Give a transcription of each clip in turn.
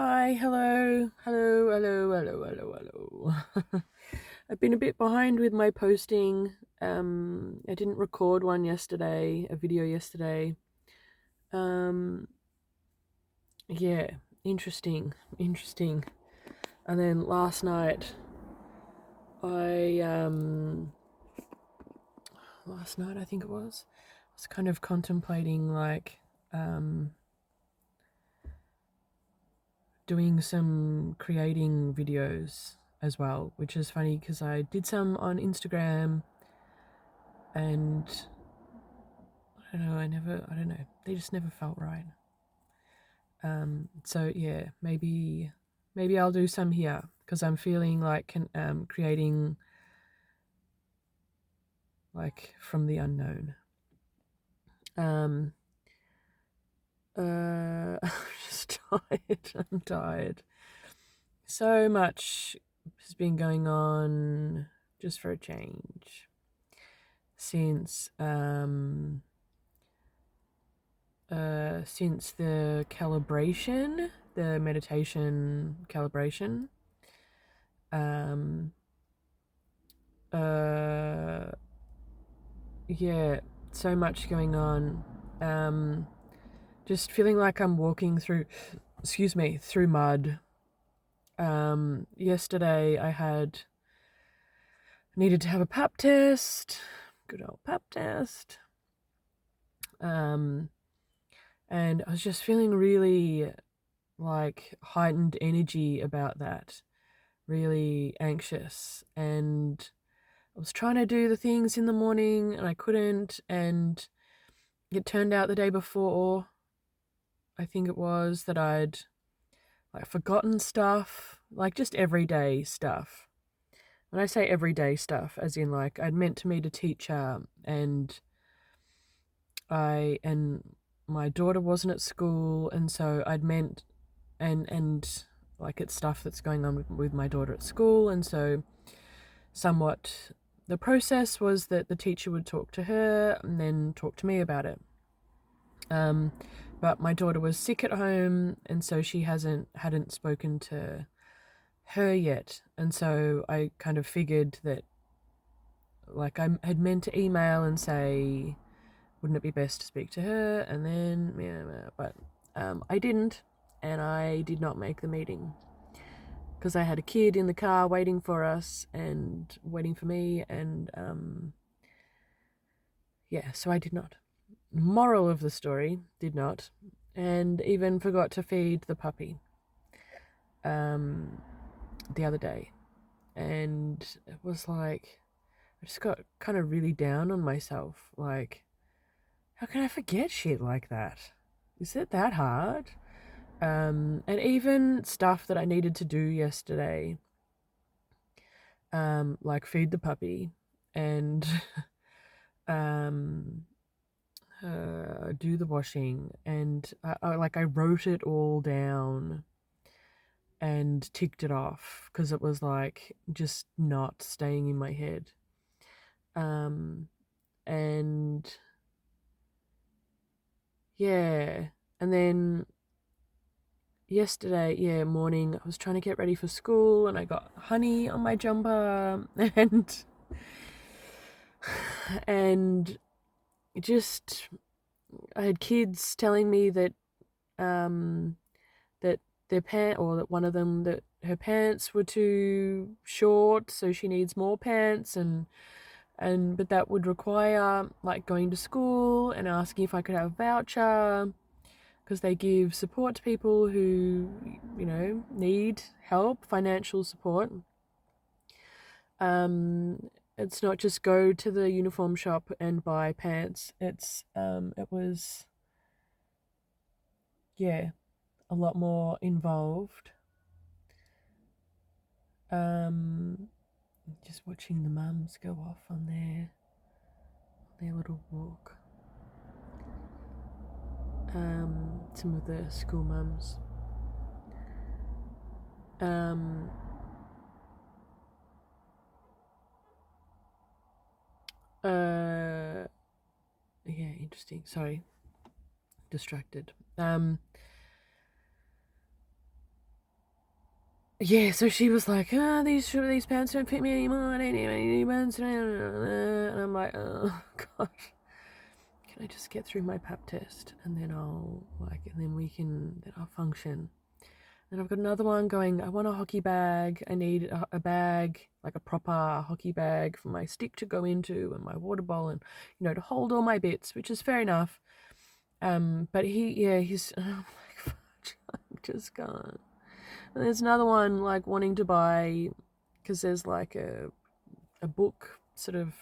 Hi, hello. I've been a bit behind with my posting. I didn't record a video yesterday. Um, yeah, interesting. And then last night, I I think it was, I was kind of contemplating doing some creating videos as well, which is funny because I did some on Instagram and I don't know, they just never felt right. So yeah, maybe I'll do some here because I'm feeling like creating like from the unknown. I'm just tired. I'm tired. So much has been going on just for a change since the calibration, the meditation calibration. Yeah, so much going on. Just feeling like I'm walking through, through mud. Yesterday I needed to have a pap test, good old pap test. And I was just feeling really like heightened energy about that, really anxious. And I was trying to do the things in the morning and I couldn't. And it turned out the day before, I think it was, that I'd like forgotten stuff, like just everyday stuff. When I say everyday stuff, as in like I'd meant to meet a teacher and my daughter wasn't at school, and so I'd meant and like it's stuff that's going on with my daughter at school, and so somewhat the process was that the teacher would talk to her and then talk to me about it. But my daughter was sick at home, and so she hadn't spoken to her yet, and so I kind of figured that like I had meant to email and say, wouldn't it be best to speak to her? And then but I didn't, and I did not make the meeting because I had a kid in the car waiting for us and waiting for me, and so I did not. Moral of the story, did not, and even forgot to feed the puppy the other day, and it was like I just got kind of really down on myself, like, how can I forget shit like that? Is it that hard? And even stuff that I needed to do yesterday, like feed the puppy and do the washing, and I wrote it all down and ticked it off because it was like just not staying in my head. And yeah, and then yesterday, morning, I was trying to get ready for school and I got honey on my jumper and just I had kids telling me that that their pant or that one of them that her pants were too short, so she needs more pants, and but that would require like going to school and asking if I could have a voucher because they give support to people who need help, financial support. It's not just go to the uniform shop and buy pants. It was a lot more involved. Just watching the mums go off on their little walk. Some of the school mums. Interesting. Sorry, distracted. yeah, so she was like, these pants don't fit me anymore. I don't need any pants. And I'm like, oh gosh, can I just get through my pap test and then then I'll function. And I've got another one going, I want a hockey bag. I need a bag, like a proper hockey bag for my stick to go into and my water bowl and, to hold all my bits, which is fair enough. But he's, oh my God, I just can't. And there's another one like wanting to buy, because there's like a book sort of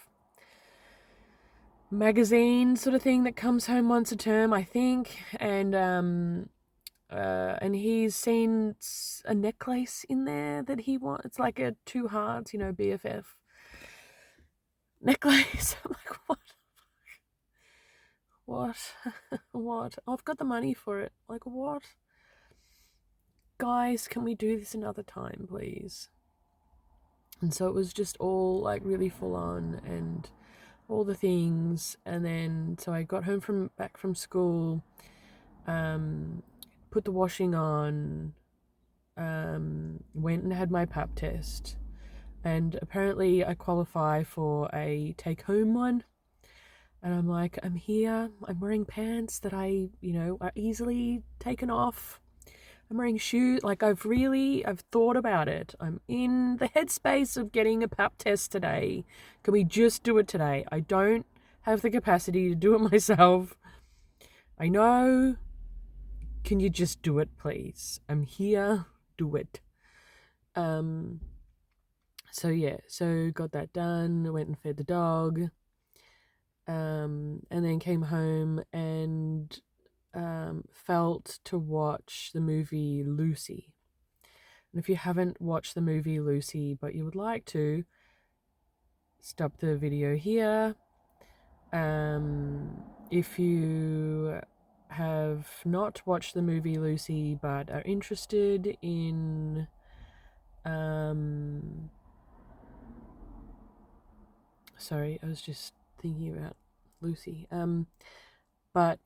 magazine sort of thing that comes home once a term, I think. And he's seen a necklace in there that he wants. It's like a two hearts, BFF necklace. I'm like, what? What? What? I've got the money for it. Like, what? Guys, can we do this another time, please? And so it was just all like really full on and all the things. And then, so I got home back from school, put the washing on, went and had my pap test, and apparently I qualify for a take-home one. And I'm like, I'm here, I'm wearing pants that are easily taken off. I'm wearing shoes. Like, I've thought about it. I'm in the headspace of getting a pap test today. Can we just do it today? I don't have the capacity to do it myself. I know. Can you just do it, please? I'm here. Do it. So got that done. Went and fed the dog. And then came home and felt to watch the movie Lucy. And if you haven't watched the movie Lucy, but you would like to, stop the video here. If you have not watched the movie Lucy but are interested in sorry, I was just thinking about Lucy. But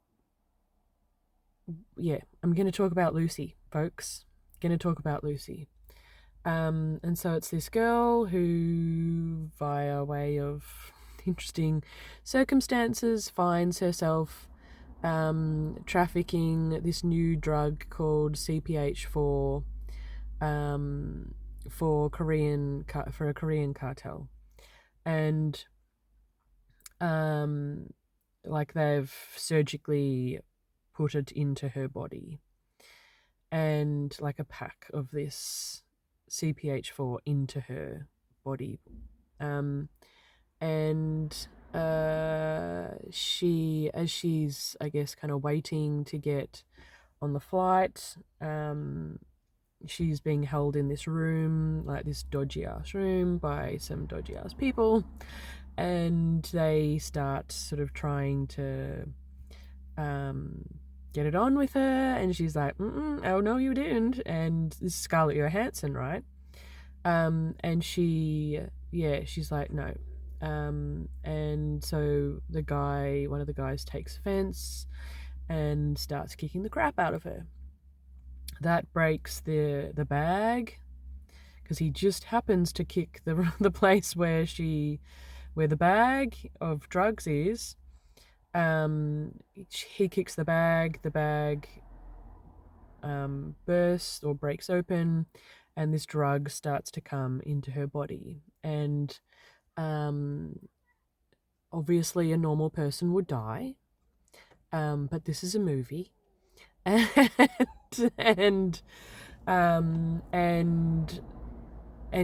yeah, I'm going to talk about Lucy, folks. Going to talk about Lucy. And so it's this girl who, via way of interesting circumstances, finds herself trafficking this new drug called CPH4 for a Korean cartel, and like they've surgically put it into her body, and like a pack of this CPH4 into her body. And as she's, I guess, kind of waiting to get on the flight, she's being held in this room, like this dodgy ass room, by some dodgy ass people, and they start sort of trying to get it on with her, and she's like, oh no you didn't, and this is Scarlett Johansson, right? And she's like, no. And so one of the guys takes offense and starts kicking the crap out of her. That breaks the bag, because he just happens to kick the place where the bag of drugs is. He kicks the bag bursts or breaks open, and this drug starts to come into her body. And obviously a normal person would die, but this is a movie. and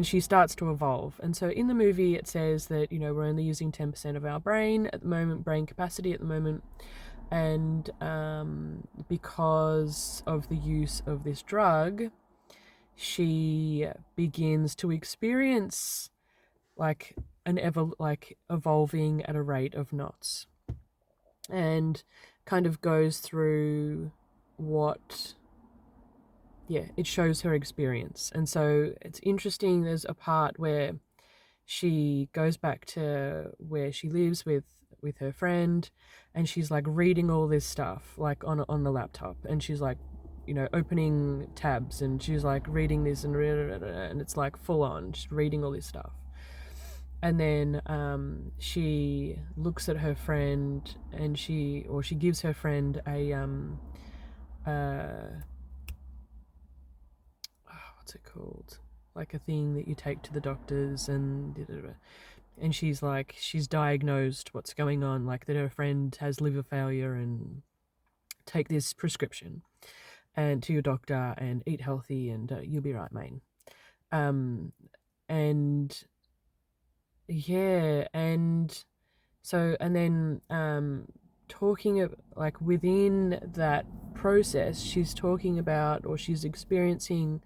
she starts to evolve. And so in the movie it says that, we're only using 10% of our brain at the moment, brain capacity at the moment. And because of the use of this drug, she begins to experience like evolving at a rate of knots, and kind of goes through it shows her experience. And so it's interesting, there's a part where she goes back to where she lives with her friend, and she's like reading all this stuff like on the laptop, and she's like opening tabs, and she's like reading this and it's like full on, just reading all this stuff. And then she looks at her friend, and she gives her friend a what's it called? Like a thing that you take to the doctors, and she's diagnosed what's going on, like that her friend has liver failure, and take this prescription and to your doctor and eat healthy, and you'll be right, mate. And yeah, and so, and then talking of, like, within that process, she's talking about, or she's experiencing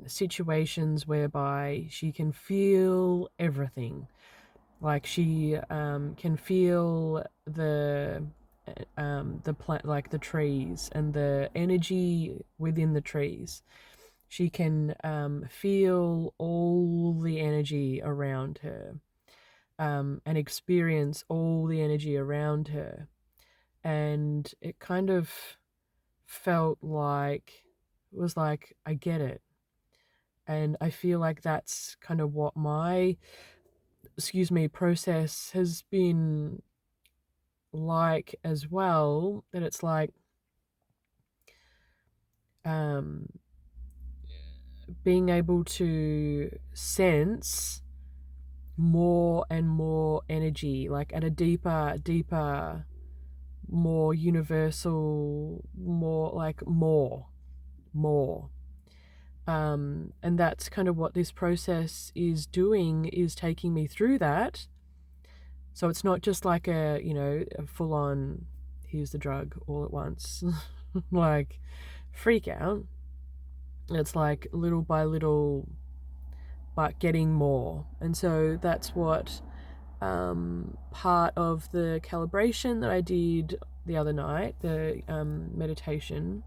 situations whereby she can feel everything. Like she can feel the plant, like the trees and the energy within the trees. She can feel all the energy around her, and experience all the energy around her. And it kind of felt like, it was like, I get it. And I feel like that's kind of what my, process has been like as well. That it's like, um, being able to sense more and more energy, like at a deeper, more universal, more like more. And that's kind of what this process is doing, is taking me through that. So it's not just like a full on, here's the drug all at once, like freak out. It's like little by little, but getting more. And so that's what part of the calibration that I did the other night, the meditation,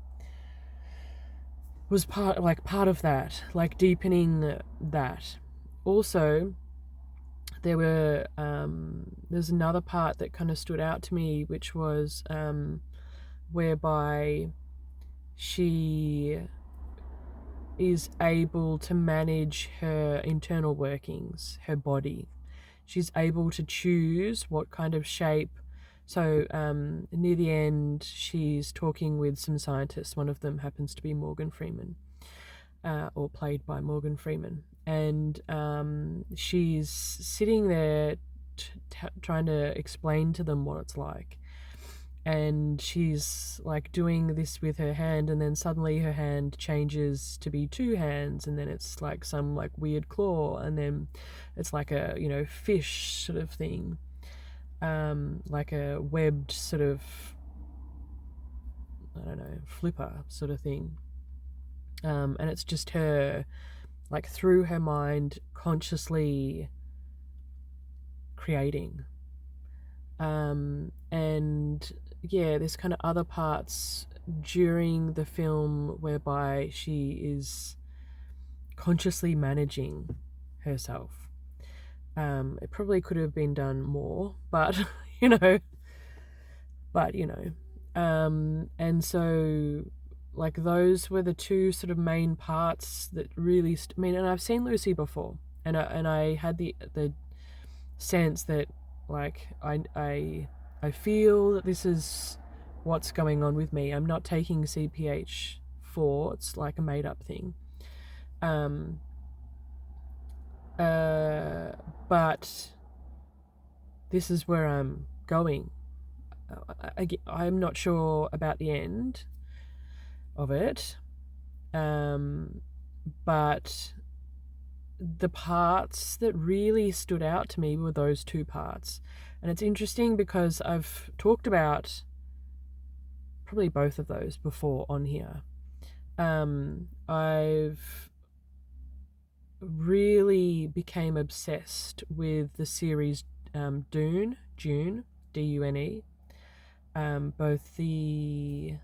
was part of that, like deepening that. Also, there's another part that kind of stood out to me, which was whereby she is able to manage her internal workings, her body. She's able to choose what kind of shape. So near the end, she's talking with some scientists. One of them happens to be Morgan Freeman, or played by Morgan Freeman. And she's sitting there trying to explain to them what it's like. And she's like doing this with her hand, and then suddenly her hand changes to be two hands, and then it's like some like weird claw, and then it's like a fish sort of thing, like a webbed sort of, I don't know, flipper sort of thing. And it's just her, like, through her mind, consciously creating. And yeah, there's kind of other parts during the film whereby she is consciously managing herself. It probably could have been done more, but and so, like, those were the two sort of main parts that really and I've seen Lucy before, and I had the sense that, like, I feel that this is what's going on with me. I'm not taking CPH4. It's like a made up thing. But this is where I'm going. I'm not sure about the end of it, but the parts that really stood out to me were those two parts. And it's interesting because I've talked about probably both of those before on here. I've really became obsessed with the series Dune, Dune, both the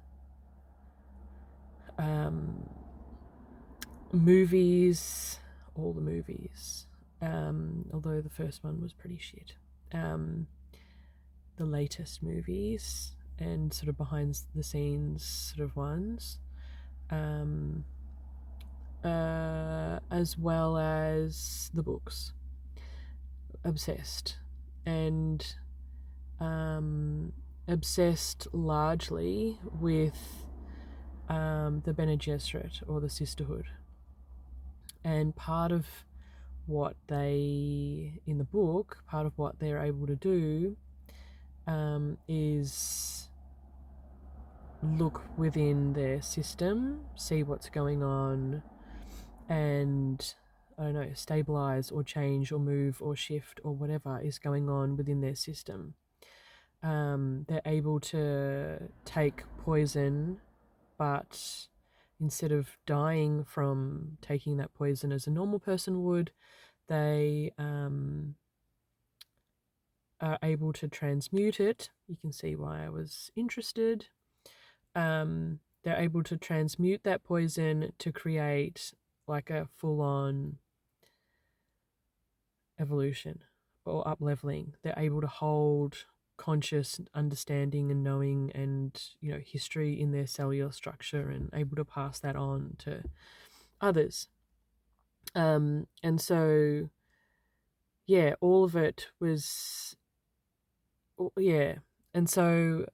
movies, all the movies, although the first one was pretty shit. The latest movies, and sort of behind the scenes sort of ones, as well as the books. Obsessed, and obsessed largely with the Bene Gesserit, or the sisterhood. And part of what they, in the book, part of what they're able to do is look within their system, see what's going on, and I don't know, stabilize or change or move or shift or whatever is going on within their system. They're able to take poison, but instead of dying from taking that poison as a normal person would, they are able to transmute it. You can see why I was interested. They're able to transmute that poison to create like a full-on evolution or up-leveling. They're able to hold conscious understanding and knowing and, you know, history in their cellular structure, and able to pass that on to others. And so, yeah, all of it was, yeah. And so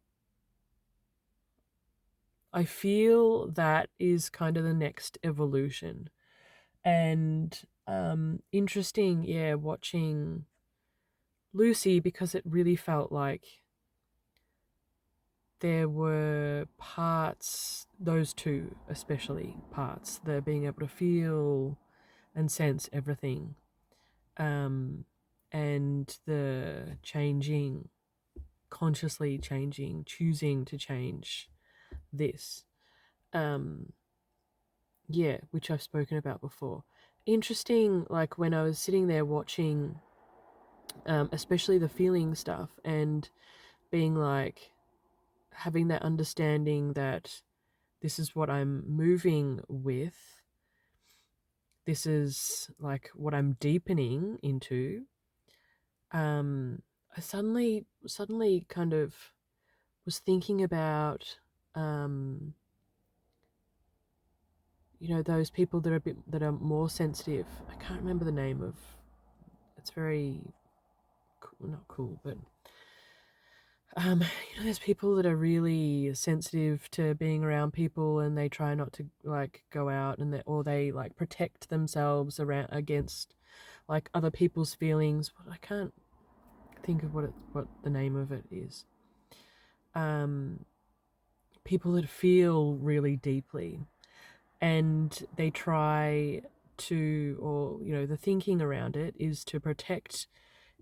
I feel that is kind of the next evolution. And interesting, yeah, watching Lucy, because it really felt like there were parts, those two especially parts, the being able to feel and sense everything, and the changing, consciously changing, choosing to change this, yeah, which I've spoken about before. Interesting, like when I was sitting there watching, especially the feeling stuff, and being like, having that understanding that this is what I'm moving with, this is like what I'm deepening into. I suddenly kind of was thinking about, you know, those people that are more sensitive. I can't remember the name of. It's very cool, not cool, but you know, there's people that are really sensitive to being around people, and they try not to like go out, and or they like protect themselves around against like other people's feelings. But I can't think of what the name of it is. People that feel really deeply, and they try to, or you know, the thinking around it is to protect.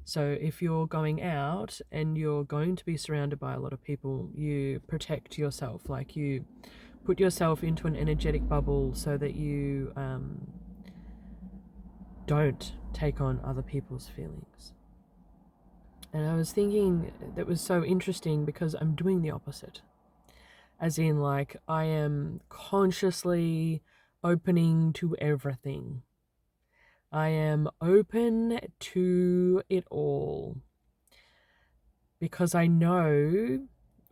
So if you're going out and you're going to be surrounded by a lot of people, you protect yourself, like you put yourself into an energetic bubble so that you don't take on other people's feelings. And I was thinking that was so interesting because I'm doing the opposite. As in, like, I am consciously opening to everything. I am open to it all. Because I know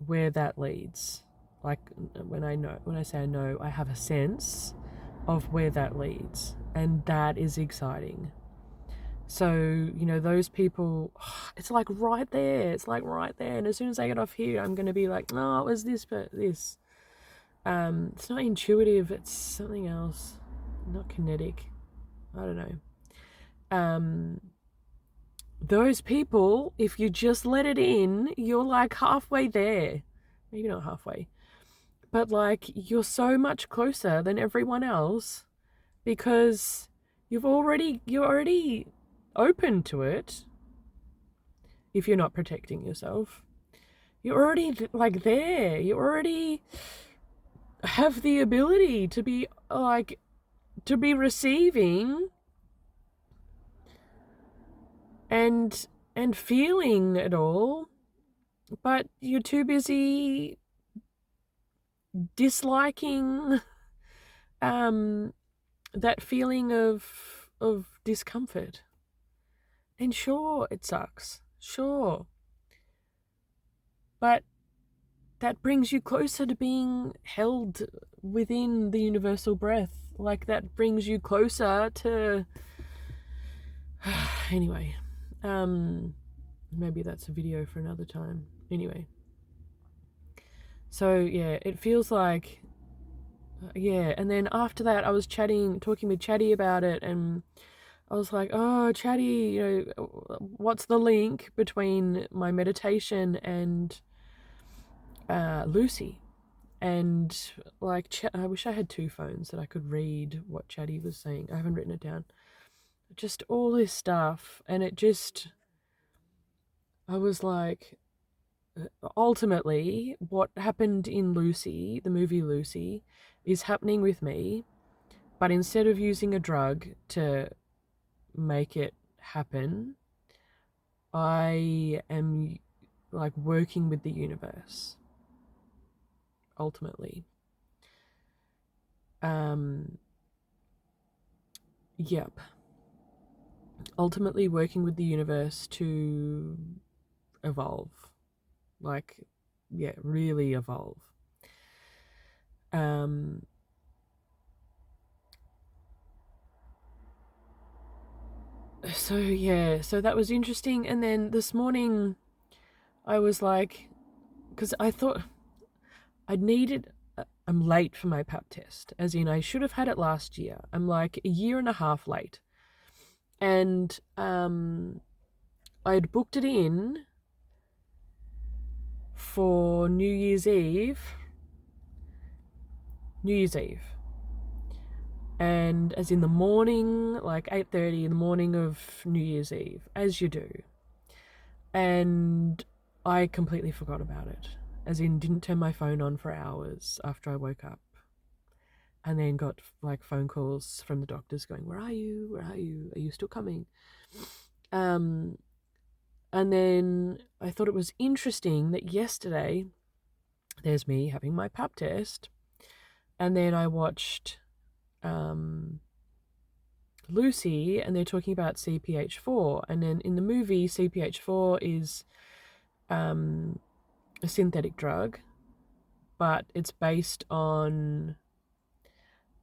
where that leads. Like, when I say I know, I have a sense of where that leads. And that is exciting. So, you know, those people, it's like right there. It's like right there. And as soon as I get off here, I'm going to be like, no, it was this, but this. It's not intuitive. It's something else. Not kinetic. I don't know. Those people, if you just let it in, you're like halfway there. Maybe not halfway. But like, you're so much closer than everyone else because you're already open to it. If you're not protecting yourself, you're already like there. You already have the ability to be like, to be receiving and feeling it all, but you're too busy disliking that feeling of discomfort. And sure, it sucks. Sure. But that brings you closer to being held within the universal breath. Like, that brings you closer to... Anyway, maybe that's a video for another time. Anyway, so yeah, it feels like, yeah. And then after that, I was talking with Chatty about it, and I was like, oh, Chatty, you know, what's the link between my meditation and Lucy? And like, I wish I had two phones that I could read what Chatty was saying. I haven't written it down. Just all this stuff, and it just, I was like, ultimately, what happened in Lucy, the movie Lucy, is happening with me, but instead of using a drug to make it happen, I am like working with the universe, ultimately. Yep. Ultimately working with the universe to evolve. Like, yeah, really evolve. So yeah, so that was interesting. And then this morning I was like, because I thought I'm late for my pap test, as in I should have had it last year. I'm like a year and a half late. And I'd booked it in for New Year's Eve. And as in the morning, like 8:30 in the morning of New Year's Eve, as you do. And I completely forgot about it. As in, didn't turn my phone on for hours after I woke up. And then got like phone calls from the doctors going, where are you? Where are you? Are you still coming? And then I thought it was interesting that yesterday there's me having my pap test. And then I watched Lucy, and they're talking about CPH4. And then in the movie, CPH4 is a synthetic drug, but it's based on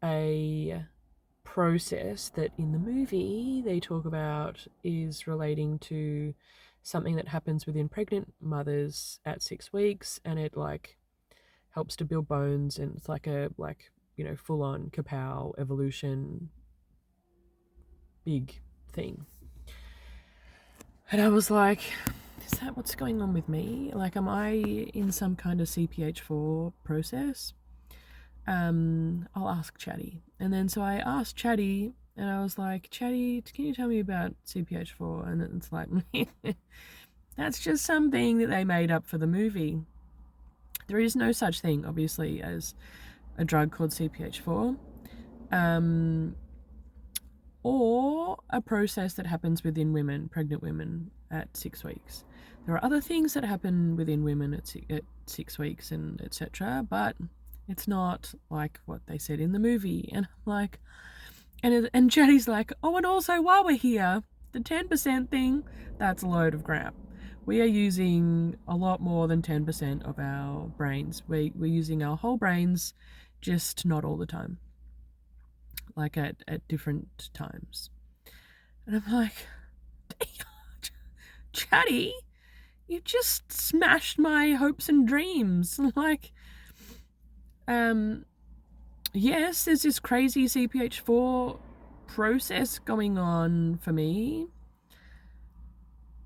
a process that in the movie they talk about is relating to something that happens within pregnant mothers at 6 weeks, and it like helps to build bones, and it's like a full on kapow evolution big thing. And I was like, is that what's going on with me? Like, am I in some kind of CPH4 process? I'll ask Chatty. And then so I asked Chatty, and I was like, Chatty, can you tell me about CPH4? And it's like, that's just something that they made up for the movie. There is no such thing, obviously, as a drug called CPH4. Or a process that happens within women, pregnant women, at 6 weeks. There are other things that happen within women at 6 weeks and etc., but it's not like what they said in the movie. And I'm like, and Jetty's like, oh, and also while we're here, the 10% thing, that's a load of crap. We are using a lot more than 10% of our brains. We're using our whole brains, just not all the time. Like at different times. And I'm like, Chatty, you just smashed my hopes and dreams. Like, yes, there's this crazy CPH4 process going on for me,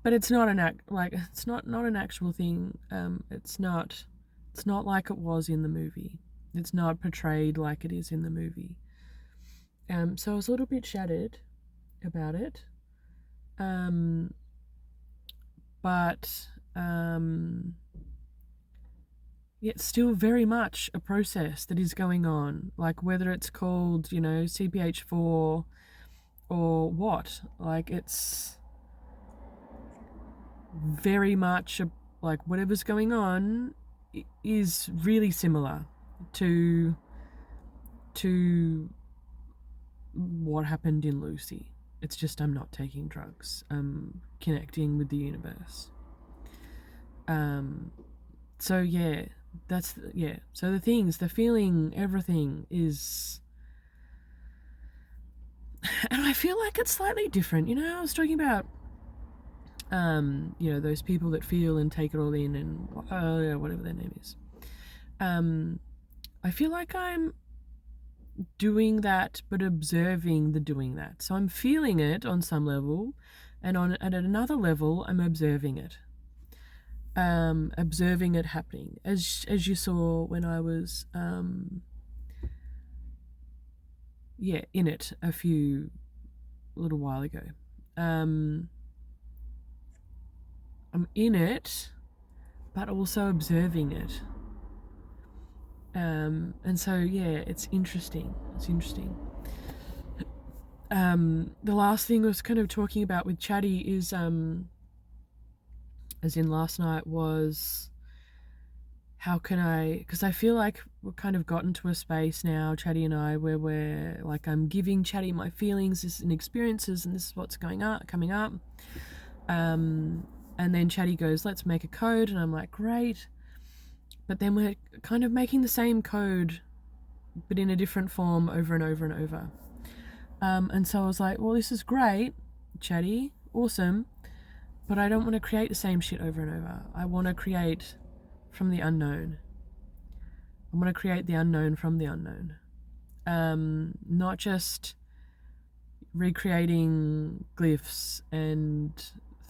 but it's not an actual thing. It's not like it was in the movie. It's not portrayed like it is in the movie. So I was a little bit shattered about it. But it's still very much a process that is going on. Like, whether it's called, CPH4 or what, like, it's very much like whatever's going on is really similar to what happened in Lucy. It's just I'm not taking drugs. I'm connecting with the universe. So yeah, that's, yeah. So the things, the feeling, everything is, and I feel like it's slightly different. I was talking about, those people that feel and take it all in and whatever their name is. I feel like I'm doing that, but observing the doing that. So I'm feeling it on some level, and at another level, I'm observing it. Observing it happening, as you saw when I was, in it a little while ago. I'm in it, but also observing it. And so, yeah, it's interesting. The last thing I was kind of talking about with Chatty is, as in last night, was how can I, because I feel like we've kind of gotten to a space now, Chatty and I, where we're like, I'm giving Chatty my feelings and experiences, and this is what's coming up. And then Chatty goes, let's make a code, and I'm like, great. But then we're kind of making the same code, but in a different form over and over and over. And so I was like, well, this is great, Chatty, awesome, but I don't want to create the same shit over and over. I want to create from the unknown. I want to create the unknown from the unknown. Not just recreating glyphs and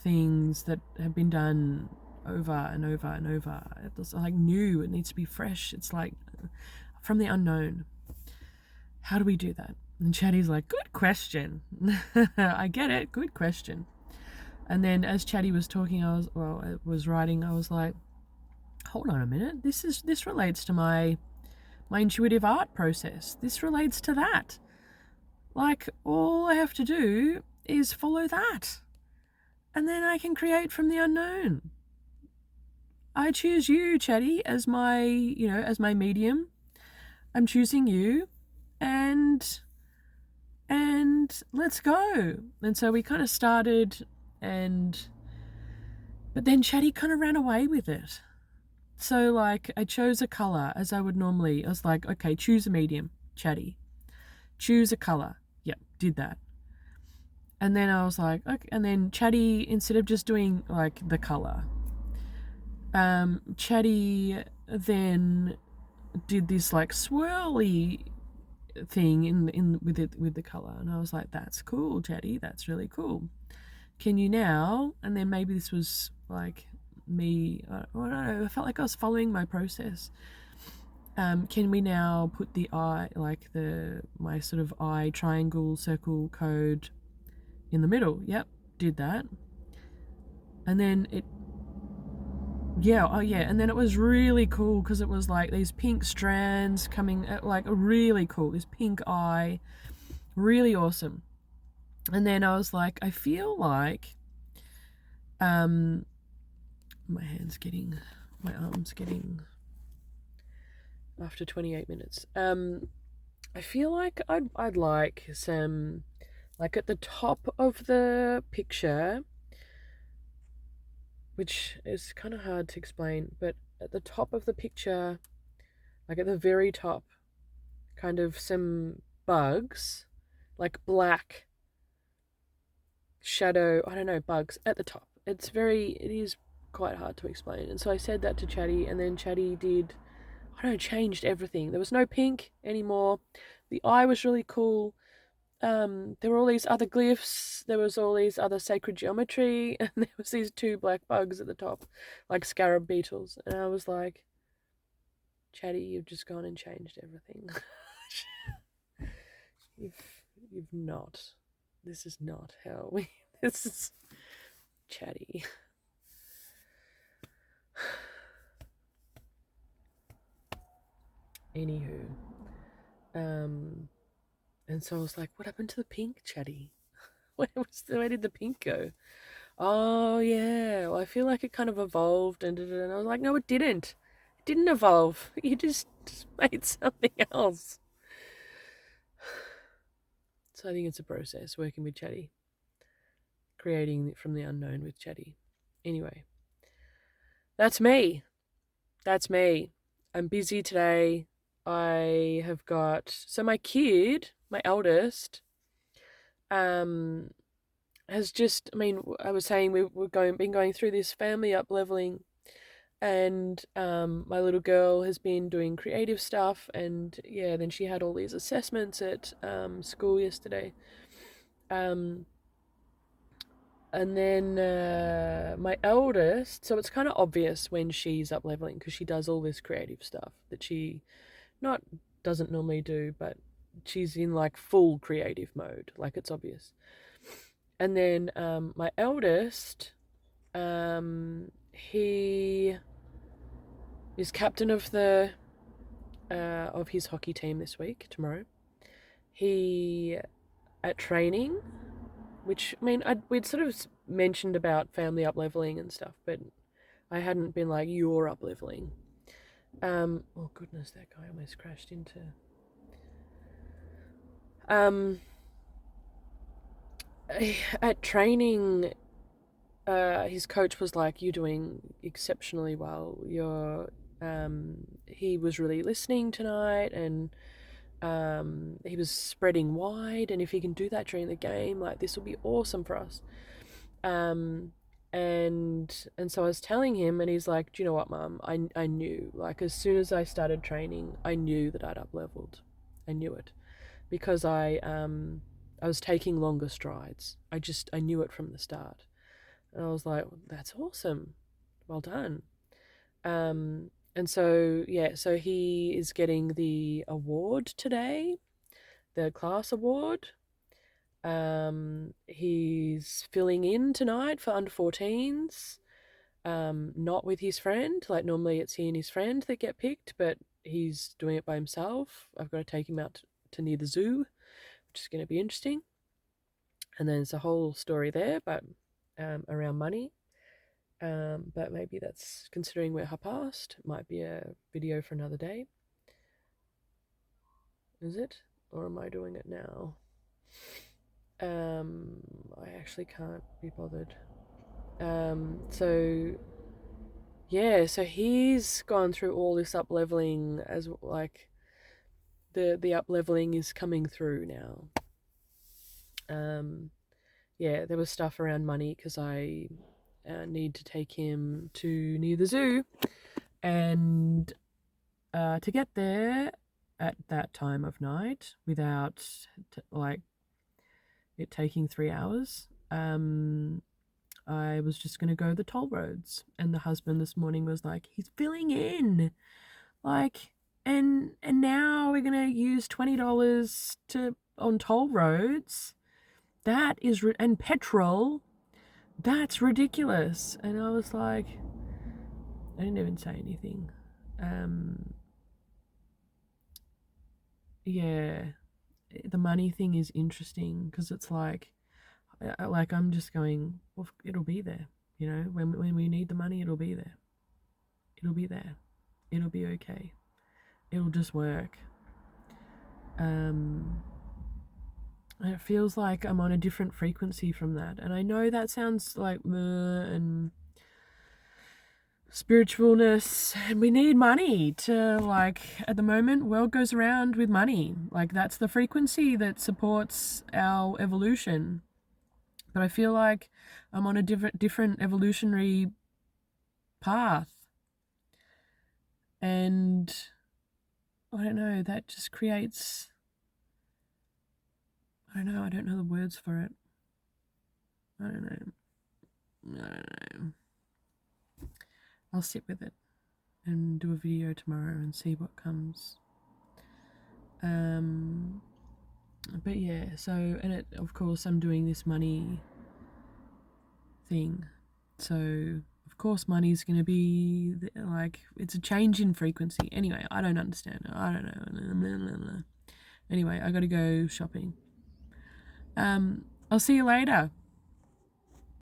things that have been done over and over and over. It's like new, it needs to be fresh. It's like from the unknown. How do we do that? And Chatty's like, good question. I get it, good question. And then as Chatty was talking, I was writing, I was like, hold on a minute, this relates to my intuitive art process. This relates to that. Like, all I have to do is follow that, and then I can create from the unknown. I choose you, Chatty, as my medium. I'm choosing you, and let's go. And so we kind of started, but then Chatty kind of ran away with it. So, like, I chose a color as I would normally. I was like, okay, choose a medium, Chatty. Choose a color. Yep, did that. And then I was like, okay. And then Chatty, instead of just doing like the color, Chatty then did this like swirly thing in with the color, and I was like, that's cool, Chatty. That's really cool. Can you now? And then maybe this was like me. I don't know. I felt like I was following my process. Can we now put the eye, like my sort of eye triangle circle code in the middle? Yep, did that. And then and then it was really cool because it was like these pink strands coming, like really cool, this pink eye, really awesome. And then I was like, I feel like my arm's getting, after 28 minutes, I feel like I'd like some, like at the top of the picture, which is kind of hard to explain, but at the top of the picture, like at the very top, kind of some bugs, like black shadow, I don't know, bugs at the top. It is quite hard to explain. And so I said that to Chatty, and then Chatty did, I don't know, changed everything. There was no pink anymore. The eye was really cool. There were all these other glyphs, there was all these other sacred geometry, and there was these two black bugs at the top, like scarab beetles. And I was like, Chatty, you've just gone and changed everything. You've not. This is not how we. This is Chatty. Anywho, and so I was like, what happened to the pink, Chatty? Where did the pink go? Oh yeah, well, I feel like it kind of evolved, and I was like, no, it didn't. It didn't evolve. You just made something else. So I think it's a process working with Chatty, creating from the unknown with Chatty. Anyway, that's me. I'm busy today. I have got, so my kid, my eldest, um, has just, I mean, I was saying been going through this family up leveling, and my little girl has been doing creative stuff, and yeah, then she had all these assessments at school yesterday. Um, and then my eldest, so it's kind of obvious when she's up leveling because she does all this creative stuff that she not doesn't normally do, but she's in like full creative mode, like it's obvious. And then my eldest, he is captain of his hockey team this week, tomorrow. He at training, which I mean we'd sort of mentioned about family up leveling and stuff, but I hadn't been like, you're up leveling. Oh goodness, that guy almost crashed into. At training, his coach was like, "You're doing exceptionally well. He was really listening tonight, and he was spreading wide. And if he can do that during the game, like this will be awesome for us." Um, and so I was telling him, and he's like, "Do you know what, Mum? I knew. Like as soon as I started training, I knew that I'd up leveled. I knew it because I was taking longer strides. I knew it from the start." And I was like, "That's awesome. Well done." And so yeah, so he is getting the award today, the class award. He's filling in tonight for under 14s. Not with his friend. Like normally it's he and his friend that get picked, but he's doing it by himself. I've got to take him out to near the zoo, which is going to be interesting. And then there's a whole story there, but around money. But maybe that's, considering we're past, might be a video for another day. Is it? Or am I doing it now? I actually can't be bothered. So yeah, so he's gone through all this up leveling, as like the up leveling is coming through now. Yeah, there was stuff around money because I need to take him to near the zoo, and to get there at that time of night without like it taking 3 hours. I was just going to go the toll roads, and the husband this morning was like, he's filling in, like, and now we're going to use $20 on toll roads. That is and petrol. That's ridiculous. And I was like, I didn't even say anything. Yeah, the money thing is interesting because it's like I'm just going, well, it'll be there. You know, when we need the money, it'll be there. It'll be there. It'll be okay. It'll just work. And it feels like I'm on a different frequency from that. And I know that sounds like and spiritualness, and we need money to, like, at the moment, world goes around with money. Like, that's the frequency that supports our evolution. But I feel like I'm on a different evolutionary path. And I don't know, that just creates, I don't know the words for it. I don't know. I'll sit with it and do a video tomorrow and see what comes. But yeah, so, and it, of course, I'm doing this money thing. So, of course, money's going to be, like, it's a change in frequency. Anyway, I don't understand. I don't know. Anyway, I got to go shopping. I'll see you later.